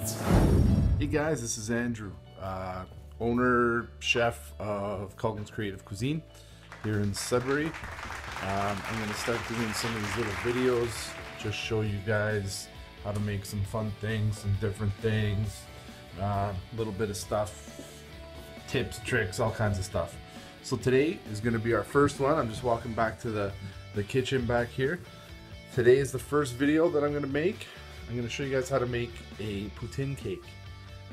Hey guys, this is Andrew, owner, chef of Culgin's Creative Cuisine here in Sudbury. I'm going to start doing some of these little videos, just show you guys how to make some fun things, some different things, a little bit of stuff, tips, tricks, all kinds of stuff. So today is going to be our first one. I'm just walking back to the kitchen back here. Today is the first video that I'm going to make. I'm going to show you guys how to make a poutine cake.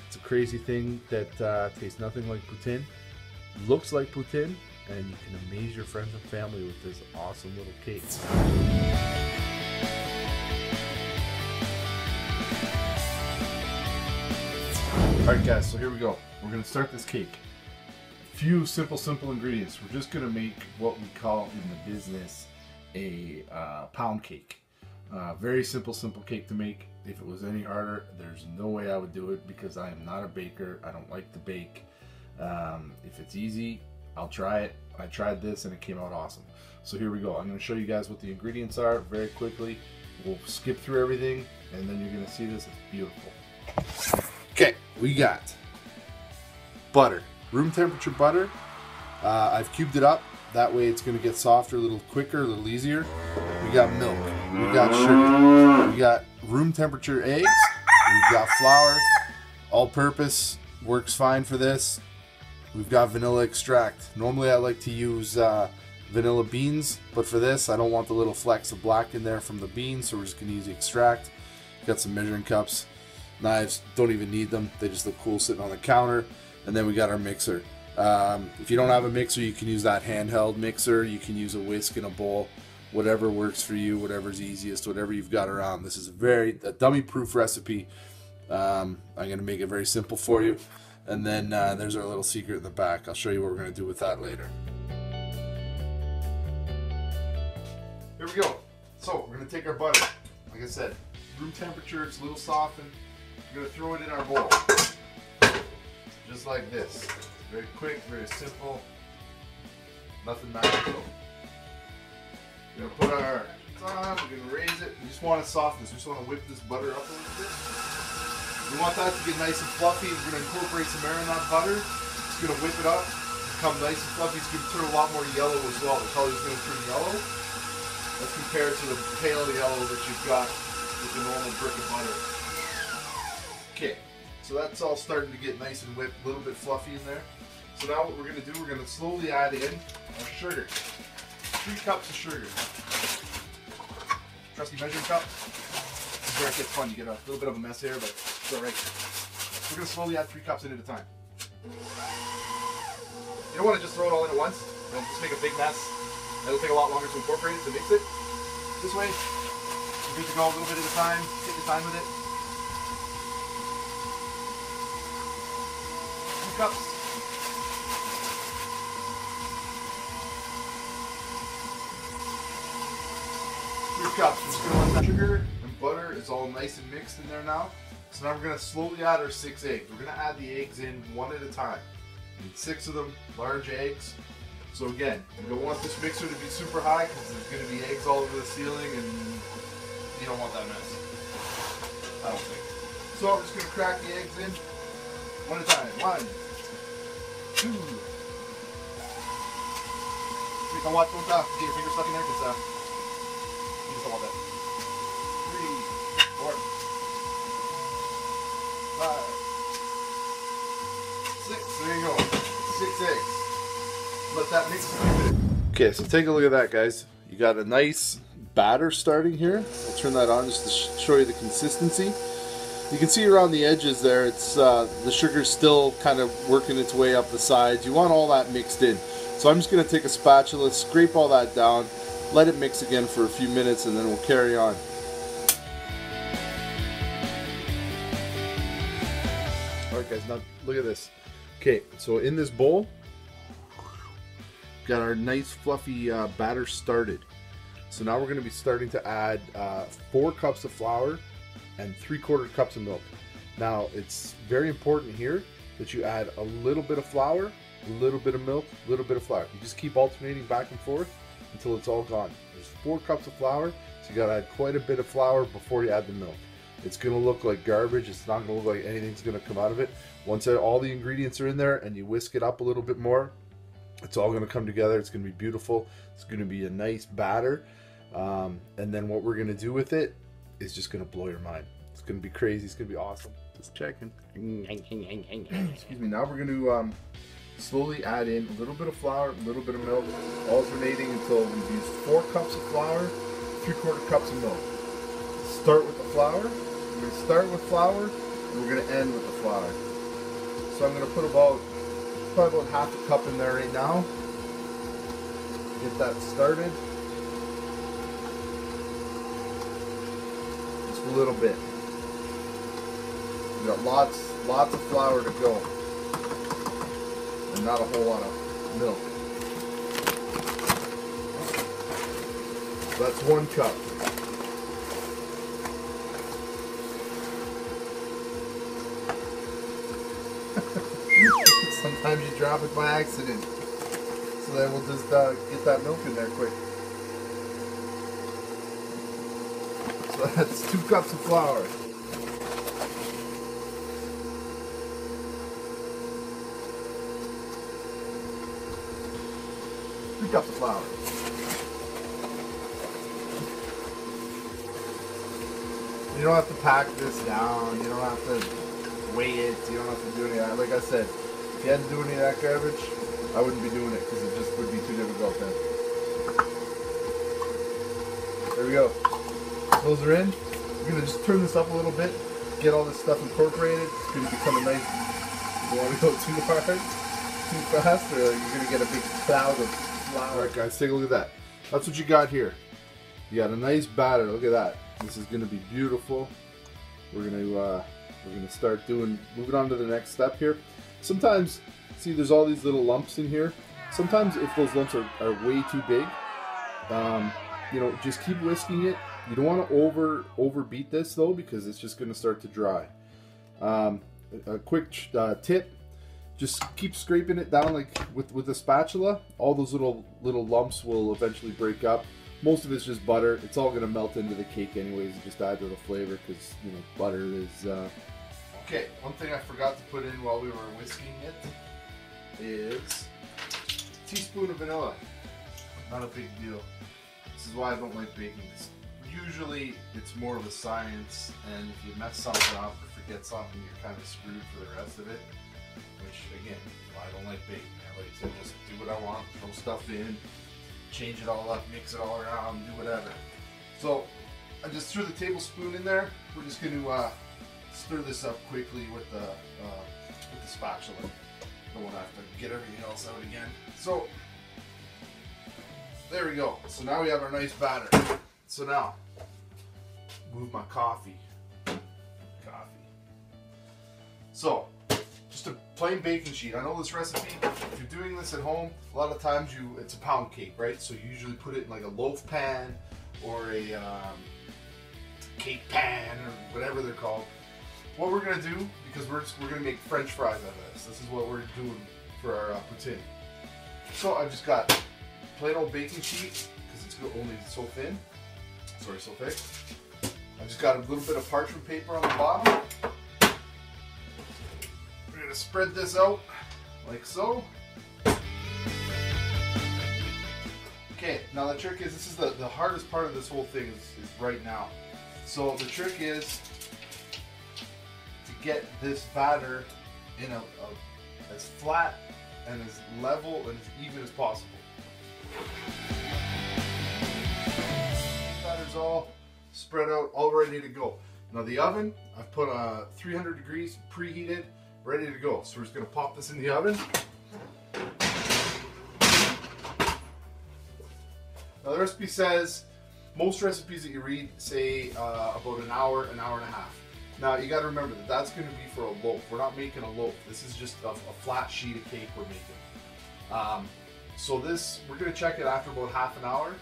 It's a crazy thing that tastes nothing like poutine, looks like poutine, and you can amaze your friends and family with this awesome little cake. Alright guys, so here we go. We're going to start this cake. A few simple ingredients. We're just going to make what we call in the business a pound cake. Very simple cake to make. If it was any harder, there's no way I would do it because I am not a baker. I don't like to bake. If it's easy, I'll try it. I tried this and it came out awesome. So here we go. I'm going to show you guys what the ingredients are very quickly. We'll skip through everything and then you're going to see this. It's beautiful. Okay, we got butter, room temperature butter. I've cubed it up. That way it's going to get softer a little quicker, a little easier. We got milk, we got sugar, we got room temperature eggs, we've got flour, all purpose, works fine for this. We've got vanilla extract. Normally I like to use vanilla beans, but for this I don't want the little flecks of black in there from the beans, so we're just going to use the extract. Got some measuring cups, knives, don't even need them, they just look cool sitting on the counter. And then we got our mixer. If you don't have a mixer, you can use that handheld mixer. You can use a whisk and a bowl, whatever works for you, whatever's easiest, whatever you've got around. This is a dummy-proof recipe. I'm going to make it very simple for you. And then there's our little secret in the back. I'll show you what we're going to do with that later. Here we go. So we're going to take our butter. Like I said, room temperature, it's a little softened. We're going to throw it in our bowl. Just like this. Very quick, very simple. Nothing magical. We're gonna put our on, we're gonna raise it. We just want to soften this. We just want to whip this butter up a little bit. We want that to get nice and fluffy. We're gonna incorporate some air in that butter. It's gonna whip it up, become nice and fluffy. It's gonna turn a lot more yellow as well. The color is gonna turn yellow. That's compared to the pale yellow that you've got with the normal brick of butter. Okay. So that's all starting to get nice and whipped, a little bit fluffy in there. So now what we're going to do, we're going to slowly add in our sugar. 3 cups of sugar. Trusty measuring cup. This is where it gets fun. You get a little bit of a mess here, but it's alright. We're going to slowly add 3 cups in at a time. You don't want to just throw it all in at once and just make a big mess. It'll take a lot longer to incorporate it, to mix it. This way, you're good to go a little bit at a time. Take your time with it. 2 cups. 3 cups. We're just going to let that sugar and butter is all nice and mixed in there now. So now we're going to slowly add our 6 eggs. We're going to add the eggs in one at a time. We need 6 of them, large eggs. So again, you don't want this mixer to be super high because there's going to be eggs all over the ceiling and you don't want that mess. I don't think. So we're just going to crack the eggs in one at a time. 1, 2. You can watch, don't get your finger stuck in there because you just don't want that. 3, 4, 5, 6. There you go. 6 eggs. Let that mix a few minutes. Okay, so take a look at that, guys. You got a nice batter starting here. I'll turn that on just to show you the consistency. You can see around the edges there, it's the sugar's still kind of working its way up the sides. You want all that mixed in. So I'm just going to take a spatula, scrape all that down, let it mix again for a few minutes, and then we'll carry on. Alright guys, now look at this. Okay, so in this bowl, got our nice fluffy batter started. So now we're going to be starting to add 4 cups of flour and 3/4 cups of milk. Now it's very important here that you add a little bit of flour, a little bit of milk, a little bit of flour. You just keep alternating back and forth until it's all gone. There's 4 cups of flour, so you got to add quite a bit of flour before you add the milk. It's gonna look like garbage. It's not gonna look like anything's gonna come out of it. Once all the ingredients are in there and you whisk it up a little bit more, it's all gonna come together. It's gonna be beautiful. It's gonna be a nice batter. And then what we're gonna do with it is just gonna blow your mind. It's gonna be crazy. It's gonna be awesome. Just checking. Excuse me. Now we're gonna slowly add in a little bit of flour, a little bit of milk, alternating until we've used 4 cups of flour, 3/4 cups of milk. Start with the flour. We're going to start with flour, and we're going to end with the flour. So I'm going to put probably about half a cup in there right now. Get that started. Just a little bit. We got lots of flour to go, and not a whole lot of milk. So that's 1 cup. Sometimes you drop it by accident. So then we'll just get that milk in there quick. So that's 2 cups of flour. Cups of flour. You don't have to pack this down. You don't have to weigh it. You don't have to do any of that. Like I said, if you had to do any of that garbage, I wouldn't be doing it because it just would be too difficult then. There we go. Those are in. We're going to just turn this up a little bit, get all this stuff incorporated. It's going to become a nice, you don't want to go too hard, too fast, or you're going to get a big cloud of flour. Alright guys, take a look at that. That's what you got here. You got a nice batter. Look at that. This is going to be beautiful. We're going to start moving on to the next step here. Sometimes, see, there's all these little lumps in here. Sometimes if those lumps are way too big, you know, just keep whisking it. You don't want to overbeat this though, because it's just going to start to dry. A quick tip. Just keep scraping it down like with a spatula. All those little lumps will eventually break up. Most of it's just butter. It's all gonna melt into the cake anyways. Just add to the flavor because you know butter is. Okay, one thing I forgot to put in while we were whisking it is a teaspoon of vanilla. Not a big deal. This is why I don't like baking this. Usually it's more of a science, and if you mess something up or forget something, you're kind of screwed for the rest of it. Which again, I don't like baking. I like to just do what I want, throw stuff in, change it all up, mix it all around, do whatever. So I just threw the tablespoon in there. We're just going to stir this up quickly with the spatula. Don't want to have to get everything else out again. So there we go. So now we have our nice batter. So now move my coffee. So just a plain baking sheet. I know this recipe, if you're doing this at home, a lot of times it's a pound cake, right? So you usually put it in like a loaf pan or a cake pan or whatever they're called. What we're gonna do, because we're gonna make French fries out of this. This is what we're doing for our poutine. So I've just got plain old baking sheet, because it's only so thin, sorry, so thick. I've just got a little bit of parchment paper on the bottom. We're going to spread this out like so. Okay, now the trick is, this is the hardest part of this whole thing is right now. So the trick is to get this batter in as flat and as level and as even as possible. Batter's all spread out, all ready to go. Now the oven, I've put 300 degrees preheated, ready to go. So we're just gonna pop this in the oven. Now the recipe says, most recipes that you read say about an hour and a half. Now you gotta remember that that's gonna be for a loaf. We're not making a loaf. This is just a flat sheet of cake we're making. So this, we're gonna check it after about half an hour.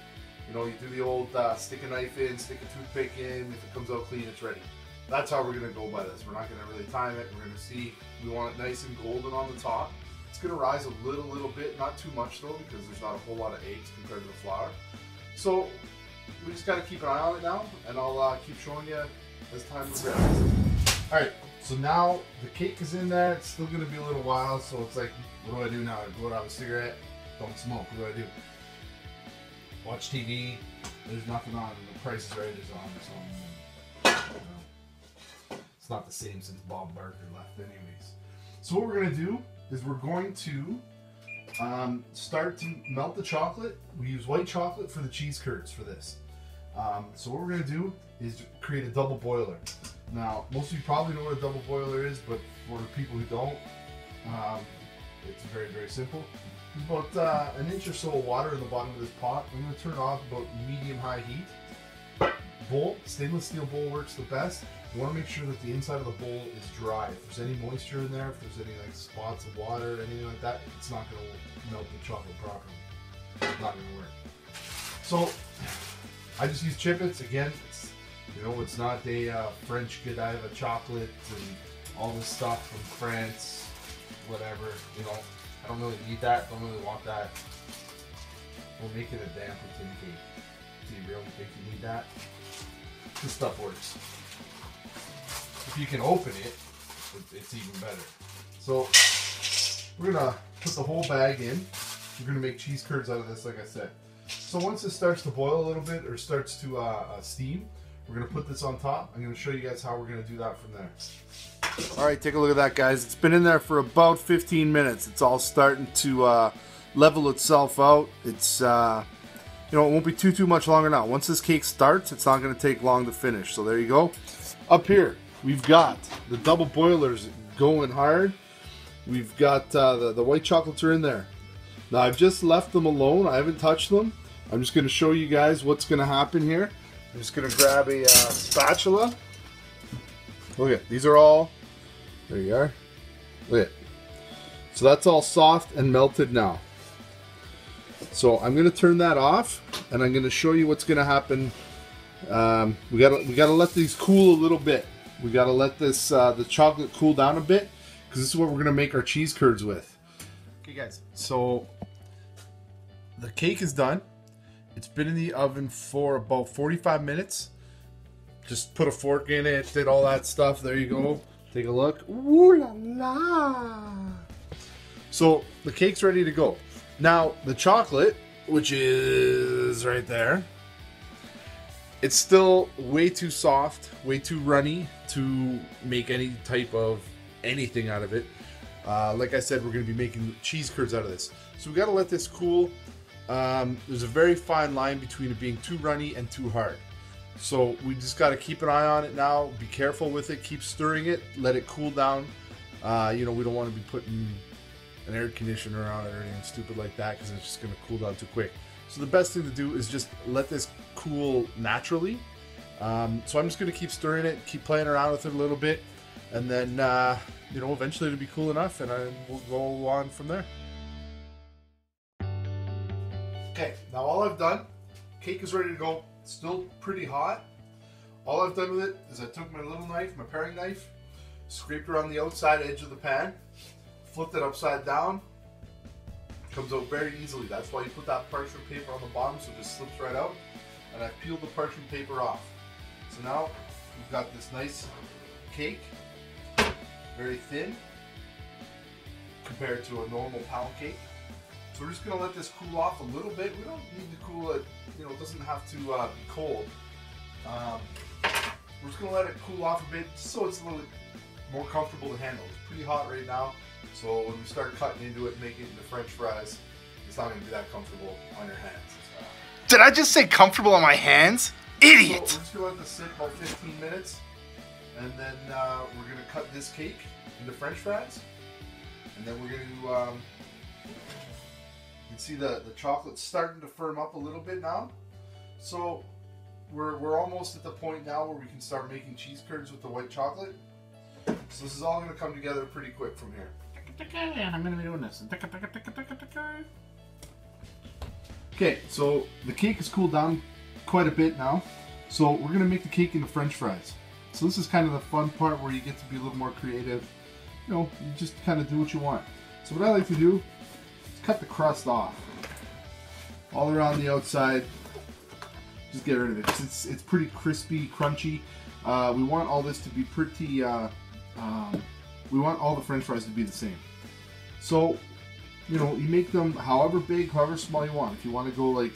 You know, you do the old stick a knife in, stick a toothpick in. If it comes out clean, it's ready. That's how we're gonna go by this. We're not gonna really time it. We're gonna see, we want it nice and golden on the top. It's gonna rise a little bit, not too much though, because there's not a whole lot of eggs compared to the flour. So we just gotta keep an eye on it now, and I'll keep showing you as time progresses. All right, so now the cake is in there. It's still gonna be a little while, so it's like, what do I do now? I blow it out with a cigarette? Don't smoke. What do? Watch TV. There's nothing on. The Price is Right is on or something. It's not the same since Bob Barker left, anyways. So what we're gonna do is we're going to start to melt the chocolate. We use white chocolate for the cheese curds for this. So what we're gonna do is create a double boiler. Now, most of you probably know what a double boiler is, but for the people who don't, it's very, very simple. There's about an inch or so of water in the bottom of this pot. I'm going to turn it off about medium-high heat. Bowl, stainless steel bowl works the best. You want to make sure that the inside of the bowl is dry. If there's any moisture in there, if there's any like spots of water, anything like that, it's not going to melt the chocolate properly. It's not going to work. So, I just use Chippets. Again, it's not a French Godiva chocolate and all this stuff from France, whatever, I don't really need that, don't really want that. We're making a damn Poutine cake. Do you really think you need that? This stuff works. If you can open it, it's even better. So, we're gonna put the whole bag in. We're gonna make cheese curds out of this, like I said. So once it starts to boil a little bit, or starts to steam, we're gonna put this on top. I'm gonna show you guys how we're gonna do that from there. All right, take a look at that, guys. It's been in there for about 15 minutes. It's all starting to level itself out. It's, it won't be too much longer now. Once this cake starts, it's not gonna take long to finish. So there you go. Up here, we've got the double boilers going hard. We've got the white chocolates are in there. Now I've just left them alone. I haven't touched them. I'm just gonna show you guys what's gonna happen here. I'm just gonna grab a spatula. Look at these are all. There you are. Look at. So that's all soft and melted now. So I'm gonna turn that off, and I'm gonna show you what's gonna happen. We gotta let these cool a little bit. We gotta let this the chocolate cool down a bit, because this is what we're gonna make our cheese curds with. Okay, guys. So the cake is done. It's been in the oven for about 45 minutes. Just put a fork in it, did all that stuff. There you go. Take a look. Ooh la la. So the cake's ready to go. Now the chocolate, which is right there, it's still way too soft, way too runny to make any type of anything out of it. Like I said, we're going to be making cheese curds out of this. So we got to let this cool. There's a very fine line between it being too runny and too hard. So we just got to keep an eye on it now. Be careful with it. Keep stirring it. Let it cool down. We don't want to be putting an air conditioner on it or anything stupid like that, because it's just going to cool down too quick. So the best thing to do is just let this cool naturally. So I'm just going to keep stirring it, keep playing around with it a little bit, and then eventually it'll be cool enough, and we'll go on from there. Okay, now all I've done, cake is ready to go. It's still pretty hot. All I've done with it is I took my little knife, my paring knife, scraped around the outside edge of the pan, flipped it upside down. Comes out very easily. That's why you put that parchment paper on the bottom, so it just slips right out. And I peeled the parchment paper off. So now we've got this nice cake, very thin compared to a normal pound cake. So we're just going to let this cool off a little bit. We don't need to cool it, it doesn't have to be cold. We're just going to let it cool off a bit just so it's a little more comfortable to handle. It's pretty hot right now, so when we start cutting into it, making it into French fries, it's not going to be that comfortable on your hands. Did I just say comfortable on my hands? Idiot! So we're just going to let this sit about 15 minutes, and then we're going to cut this cake into French fries, and then we're going to you can see the chocolate's starting to firm up a little bit now. So we're almost at the point now where we can start making cheese curds with the white chocolate. So this is all going to come together pretty quick from here. And I'm going to be doing this. Okay, so the cake has cooled down quite a bit now. So we're going to make the cake into French fries. So this is kind of the fun part where you get to be a little more creative. You just kind of do what you want. So what I like to do, cut the crust off all around the outside. Just get rid of it. It's pretty crispy, crunchy. We want all this to be pretty, we want all the French fries to be the same. So, you know, you make them however big, however small you want. If you want to go like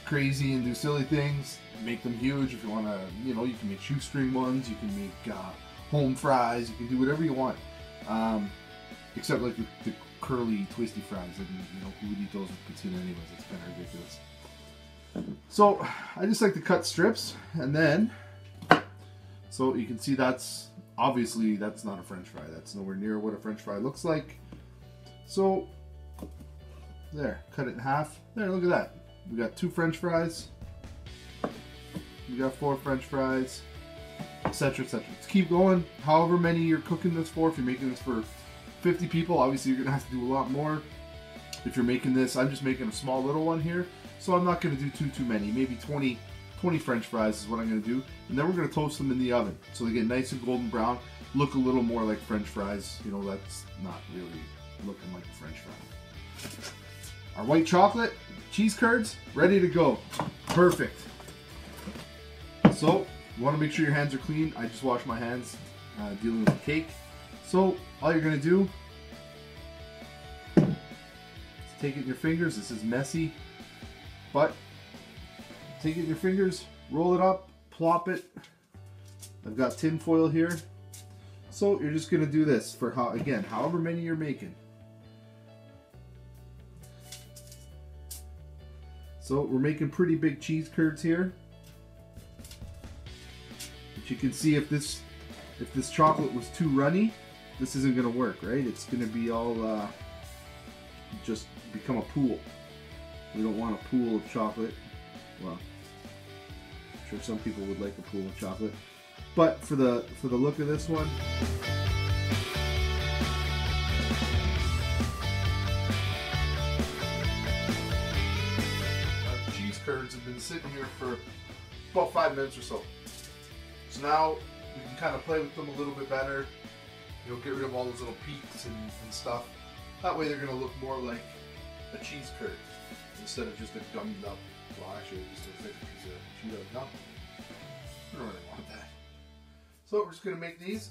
crazy and do silly things, make them huge. If you want to, you know, you can make shoestring ones, you can make home fries, you can do whatever you want. Except like the curly, twisty fries. And, you know, who would eat those with poutine anyways? It's kind of ridiculous. So, I just like to cut strips, and then, so you can see that's, obviously that's not a French fry. That's nowhere near what a French fry looks like. So, there, cut it in half. There, look at that. We got 2 French fries. We got 4 French fries, etc., etc. Let's keep going. However many you're cooking this for, if you're making this for 50 people, obviously you're gonna have to do a lot more. If you're making this, I'm just making a small little one here, so I'm not gonna do too many. Maybe 20 French fries is what I'm gonna do, and then we're gonna toast them in the oven so they get nice and golden brown, look a little more like French fries. You know, that's not really looking like a French fry. Our white chocolate, cheese curds, ready to go. Perfect. So, you want to make sure your hands are clean. I just washed my hands dealing with the cake. So, all you're going to do is take it in your fingers. This is messy, but take it in your fingers, roll it up, plop it. I've got tin foil here. So, you're just going to do this for, however many you're making. So, we're making pretty big cheese curds here. You can see if this chocolate was too runny, this isn't going to work, right? It's going to be all just become a pool. We don't want a pool of chocolate. Well, I'm sure some people would like a pool of chocolate, but for the look of this one, our cheese curds have been sitting here for about 5 minutes or so. So now we can kind of play with them a little bit better. You'll get rid of all those little peaks and stuff. That way they're going to look more like a cheese curd instead of just a gummed up. Well, actually it just looks like a piece of chewed up gum. I don't really want that. So we're just going to make these.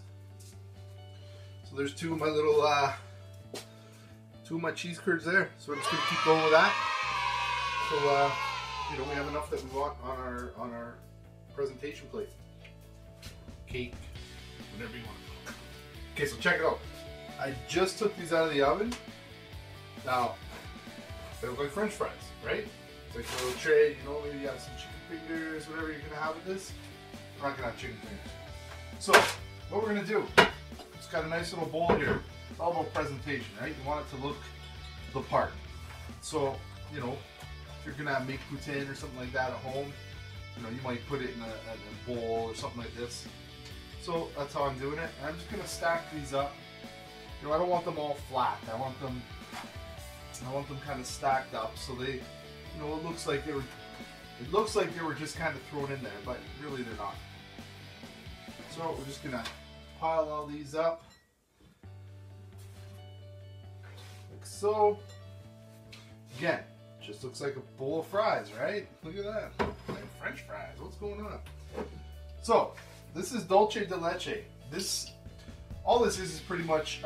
So there's 2 of my little, 2 of my cheese curds there. So we're just going to keep going with that. So, you know, we have enough that we want on our presentation plate. Cake, whatever you want to call it. Okay, so check it out. I just took these out of the oven. Now, they look like French fries, right? It's like a little tray, you know, maybe you have some chicken fingers, whatever you're gonna have with this. We're not gonna have chicken fingers. So, what we're gonna do, it's got a nice little bowl here. It's all about presentation, right? You want it to look the part. So, you know, if you're gonna make poutine or something like that at home, you know, you might put it in a bowl or something like this. So that's how I'm doing it. And I'm just gonna stack these up. You know, I don't want them all flat. I want them kind of stacked up so they, you know, it looks like they were just kind of thrown in there, but really they're not. So we're just gonna pile all these up like so. Again, just looks like a bowl of fries, right? Look at that. Like French fries. What's going on? So, this is dulce de leche. All this is pretty much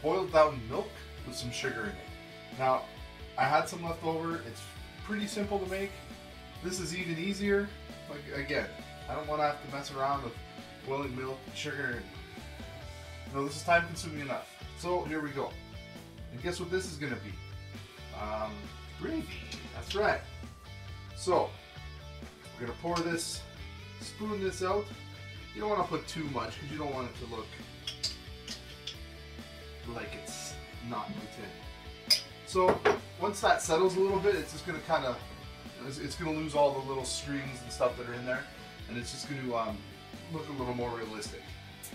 boiled down milk with some sugar in it. Now, I had some left over. It's pretty simple to make. This is even easier. Like, again, I don't want to have to mess around with boiling milk and sugar. No, this is time consuming enough. So, here we go. And guess what this is going to be? Gravy. That's right. So, we're going to pour this, spoon this out. You don't want to put too much because you don't want it to look like it's not poutine. So, once that settles a little bit, it's just going to kind of, it's going to lose all the little strings and stuff that are in there. And it's just going to look a little more realistic.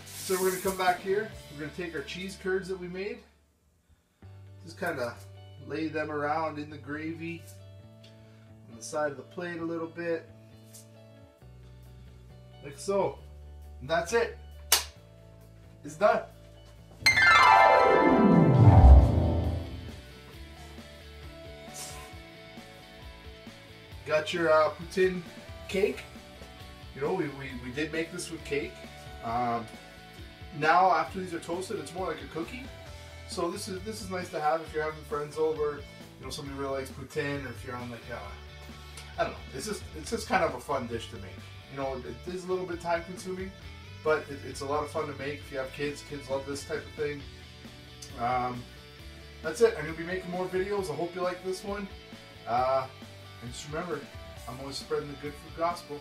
So we're going to come back here. We're going to take our cheese curds that we made. Just kind of lay them around in the gravy on the side of the plate a little bit. Like so. And that's it. It's done. Got your poutine cake. You know, we did make this with cake. Now after these are toasted, it's more like a cookie. So this is nice to have if you're having friends over. You know, somebody really likes Poutine, or if you're on like I don't know. It's just kind of a fun dish to make. You know, it is a little bit time consuming, but it's a lot of fun to make. If you have kids, kids love this type of thing. That's it. I'm gonna be making more videos. I hope you like this one. And just remember, I'm always spreading the good food gospel.